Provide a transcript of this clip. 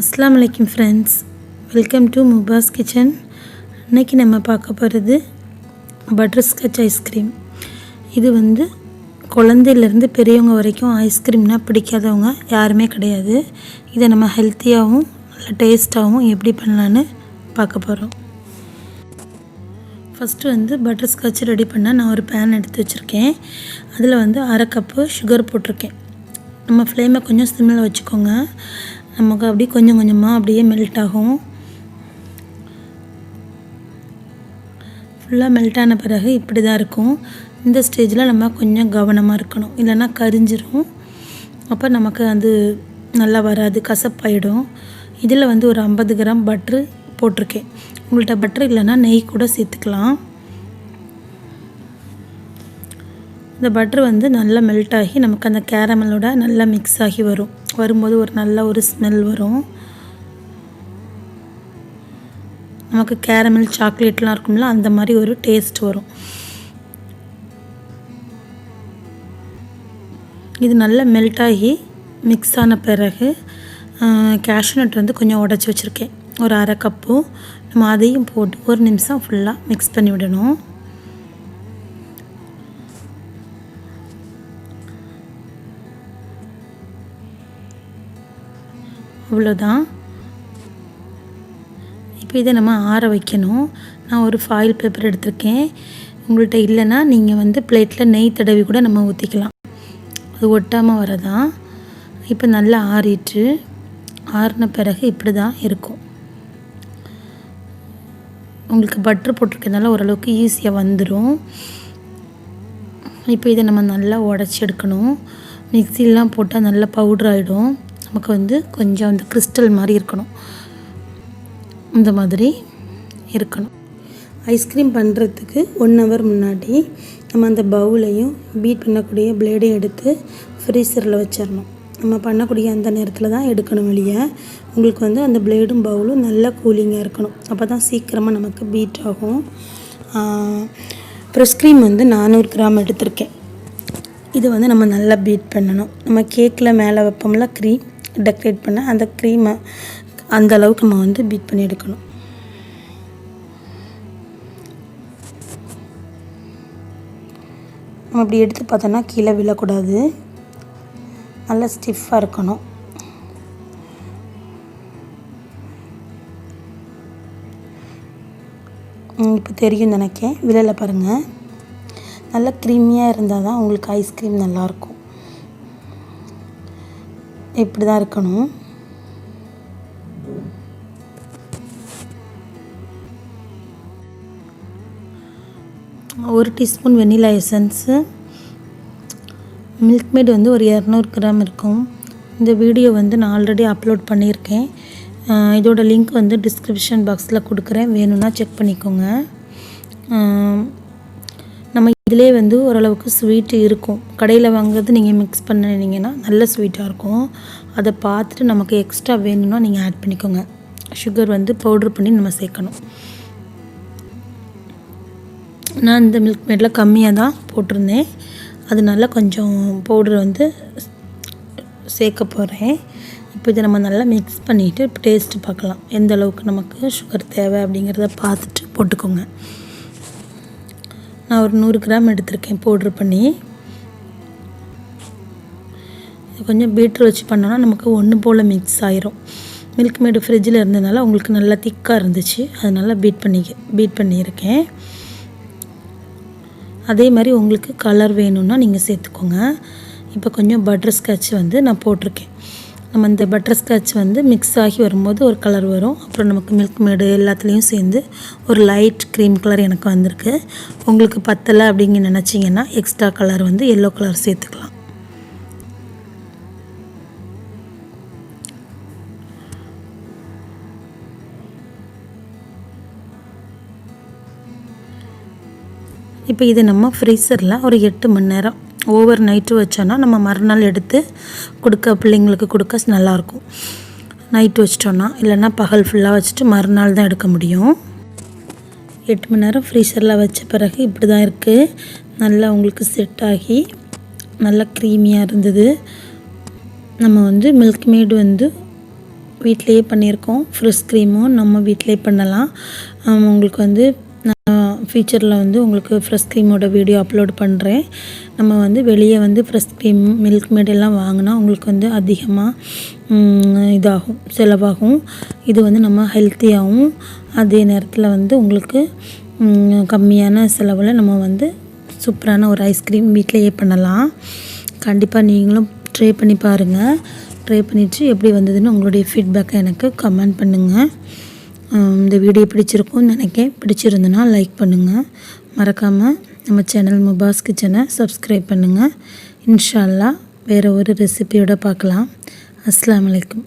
अस्सलाम वालेकुम friends, welcome to मुबास kitchen. இன்றைக்கி நம்ம பார்க்க போகிறது பட்டர்ஸ்காட்ச் ஐஸ்கிரீம். இது வந்து குழந்தையிலேருந்து பெரியவங்க வரைக்கும் ஐஸ்கிரீம்னால் பிடிக்காதவங்க யாருமே கிடையாது. இதை நம்ம ஹெல்த்தியாகவும் நல்ல டேஸ்ட்டாகவும் எப்படி பண்ணலான்னு பார்க்க போகிறோம். ஃபஸ்ட்டு வந்து பட்டர்ஸ்காட்ச் ரெடி பண்ண நான் ஒரு பேன் எடுத்து வச்சுருக்கேன். அதில் வந்து 1/2 கப்பு சுகர் போட்டிருக்கேன். நம்ம ஃப்ளேமை கொஞ்சம் சிம்மில் வச்சுக்கோங்க. நமக்கு அப்படியே கொஞ்சம் கொஞ்சமாக அப்படியே மெல்ட் ஆகும். ஃபுல்லாக மெல்ட் ஆன பிறகு இப்படி தான் இருக்கும். இந்த ஸ்டேஜில் நம்ம கொஞ்சம் கவனமாக இருக்கணும், இல்லைன்னா கரிஞ்சிரும். அப்போ நமக்கு அது நல்லா வராது, கசப்பாயிடும். இதில் வந்து ஒரு 50 கிராம் பட்ரு போட்டிருக்கேன். உங்கள்கிட்ட பட்ரு இல்லைன்னா நெய் கூட சேர்த்துக்கலாம். இந்த பட்ரு வந்து நல்லா மெல்ட் ஆகி நமக்கு அந்த கேரமலோட நல்லா மிக்ஸ் ஆகி வரும்போது ஒரு நல்ல ஒரு ஸ்மெல் வரும். நமக்கு கேரமல் சாக்லேட்லாம் இருக்கும்ல, அந்த மாதிரி ஒரு டேஸ்ட் வரும். இது நல்லா மெல்ட் ஆகி மிக்ஸ் ஆன பிறகு கேஷ்நட் வந்து கொஞ்சம் உடச்சி வச்சுருக்கேன், ஒரு 1/2 கப்பு. நம்ம அதையும் போட்டு 1 நிமிஷம் ஃபுல்லாக மிக்ஸ் பண்ணி விடணும். அவ்வளோதான். இப்போ இதை நம்ம ஆற வைக்கணும். நான் ஒரு ஃபாயில் பேப்பர் எடுத்திருக்கேன். உங்கள்கிட்ட இல்லைன்னா நீங்கள் வந்து பிளேட்டில் நெய் தடவி கூட நம்ம ஊற்றிக்கலாம், அது ஒட்டாமல் வரதான். இப்போ நல்லா ஆறின பிறகு இப்படி தான் இருக்கும். உங்களுக்கு பட்ரு போட்டிருக்கனால ஓரளவுக்கு ஈஸியாக வந்துடும். இப்போ இதை நம்ம நல்லா உடச்சி எடுக்கணும். மிக்சிலாம் போட்டால் நல்லா பவுட்ரு ஆகிடும். நமக்கு வந்து கொஞ்சம் அந்த கிறிஸ்டல் மாதிரி இருக்கணும், இந்த மாதிரி இருக்கணும். ஐஸ்கிரீம் பண்ணுறதுக்கு 1 ஹவர் முன்னாடி நம்ம அந்த பவுலையும் பீட் பண்ணக்கூடிய பிளேடையும் எடுத்து ஃப்ரீசரில் வச்சிடணும். நம்ம பண்ணக்கூடிய அந்த நேரத்தில் தான் எடுக்கணும் வெளியே. உங்களுக்கு வந்து அந்த பிளேடும் பவுலும் நல்லா கூலிங்காக இருக்கணும். அப்போ தான் சீக்கிரமாக நமக்கு பீட் ஆகும். ஃப்ரெஷ் க்ரீம் வந்து 400 கிராம் எடுத்திருக்கேன். இது வந்து நம்ம நல்லா பீட் பண்ணணும். நம்ம கேக்கில் மேலே வைப்போம்ல க்ரீம் டெக்கரேட் பண்ண, அந்த க்ரீமை அந்த அளவுக்கு நம்ம வந்து பீட் பண்ணி எடுக்கணும். நம்ம இப்படி எடுத்து பார்த்தோன்னா கீழே விழக்கூடாது, நல்லா ஸ்டிஃபாக இருக்கணும். இப்போ தெரியும் நினைக்கேன், விழலை பாருங்கள். நல்லா க்ரீமியாக இருந்தால் தான் உங்களுக்கு ஐஸ்கிரீம் நல்லாயிருக்கும். இப்படி தான் இருக்கணும். ஒரு டீஸ்பூன் வெனிலா எசன்ஸு, மில்க்மேட் வந்து ஒரு 200 கிராம் இருக்கும். இந்த வீடியோ வந்து நான் ஆல்ரெடி அப்லோட் பண்ணியிருக்கேன். இதோட லிங்க் வந்து டிஸ்கிரிப்ஷன் பாக்ஸில் கொடுக்குறேன், வேணும்னா செக் பண்ணிக்கோங்க. நம்ம இதிலே வந்து ஓரளவுக்கு ஸ்வீட்டு இருக்கும். கடையில் வாங்குறது நீங்கள் மிக்ஸ் பண்ணினீங்கன்னா நல்ல ஸ்வீட்டாக இருக்கும். அதை பார்த்துட்டு நமக்கு எக்ஸ்ட்ரா வேணும்னா நீங்கள் ஆட் பண்ணிக்கோங்க. சுகர் வந்து பவுட்ரு பண்ணி நம்ம சேர்க்கணும். நான் இந்த மில்க் மேடில் கம்மியாக தான் போட்டிருந்தேன், அதனால கொஞ்சம் பவுட்ரு வந்து சேர்க்க போகிறேன். இப்போ இதை நம்ம நல்லா மிக்ஸ் பண்ணிவிட்டு டேஸ்ட்டு பார்க்கலாம், எந்த அளவுக்கு நமக்கு சுகர் தேவை அப்படிங்கிறத பார்த்துட்டு போட்டுக்கோங்க. நான் ஒரு 100 கிராம் எடுத்திருக்கேன் பவுட்ரு பண்ணி. இது கொஞ்சம் பீட்ரு வச்சு பண்ணோன்னா நமக்கு ஒன்று போல் மிக்ஸ் ஆயிரும். மில்க் மேடு ஃப்ரிட்ஜில் இருந்ததுனால உங்களுக்கு நல்லா திக்காக இருந்துச்சு, அதனால் பீட் பண்ணியிருக்கேன். அதே மாதிரி உங்களுக்கு கலர் வேணும்னா நீங்கள் சேர்த்துக்கோங்க. இப்போ கொஞ்சம் பட்டர்ஸ்காட்ச் வந்து நான் போட்டிருக்கேன். நம்ம இந்த பட்டர்ஸ்காட்ச் வந்து மிக்ஸ் ஆகி வரும்போது ஒரு கலர் வரும். அப்புறம் நமக்கு மில்க் மேடு எல்லாத்துலேயும் சேர்ந்து ஒரு லைட் க்ரீம் கலர் எனக்கு வந்திருக்கு. உங்களுக்கு பத்தலை அப்படிங்க நினச்சிங்கன்னா எக்ஸ்ட்ரா கலர் வந்து எல்லோ கலர் சேர்த்துக்கலாம். இப்போ இது நம்ம ஃப்ரீசரில் ஒரு 8 மணி நேரம் ஓவர் நைட்டு வச்சோன்னா நம்ம மறுநாள் எடுத்து பிள்ளைங்களுக்கு கொடுக்க நல்லாயிருக்கும். நைட்டு வச்சிட்டோன்னா, இல்லைன்னா பகல் ஃபுல்லாக வச்சுட்டு மறுநாள் தான் எடுக்க முடியும். 8 மணி நேரம் ஃப்ரீசரில் வச்ச பிறகு இப்படி தான் இருக்குது. நல்லா உங்களுக்கு செட் ஆகி நல்லா க்ரீமியாக இருந்தது. நம்ம வந்து மில்க்மேடு வந்து வீட்டிலையே பண்ணியிருக்கோம். ஃப்ரெஷ் க்ரீமும் நம்ம வீட்டிலையே பண்ணலாம். உங்களுக்கு வந்து ஃபியூச்சரில் வந்து உங்களுக்கு ஃப்ரெஷ் க்ரீமோட வீடியோ அப்லோட் பண்ணுறேன். நம்ம வந்து வெளியே வந்து ஃப்ரெஷ் க்ரீம் மில்க்மேட் எல்லாம் வாங்கினா உங்களுக்கு வந்து அதிகமாக இதாகும், செலவாகும். இது வந்து நம்ம ஹெல்த்தியாகவும் அதே நேரத்தில் வந்து உங்களுக்கு கம்மியான செலவில் நம்ம வந்து சூப்பரான ஒரு ஐஸ்கிரீம் வீட்டிலையே பண்ணலாம். கண்டிப்பாக நீங்களும் ட்ரை பண்ணி பாருங்கள். ட்ரை பண்ணிவிட்டு எப்படி வந்ததுன்னு உங்களுடைய ஃபீட்பேக்கை எனக்கு கமெண்ட் பண்ணுங்கள். இந்த வீடியோ பிடிச்சிருக்கும்னு நினைக்கிறேன். பிடிச்சிருந்துன்னா லைக் பண்ணுங்கள். மறக்காமல் நம்ம சேனல் முபாஸ் கிச்சனை சப்ஸ்கிரைப் பண்ணுங்கள். இன்ஷா அல்லாஹ் வேறு ஒரு ரெசிபியோடு பார்க்கலாம். அஸ்ஸலாமு அலைக்கும்.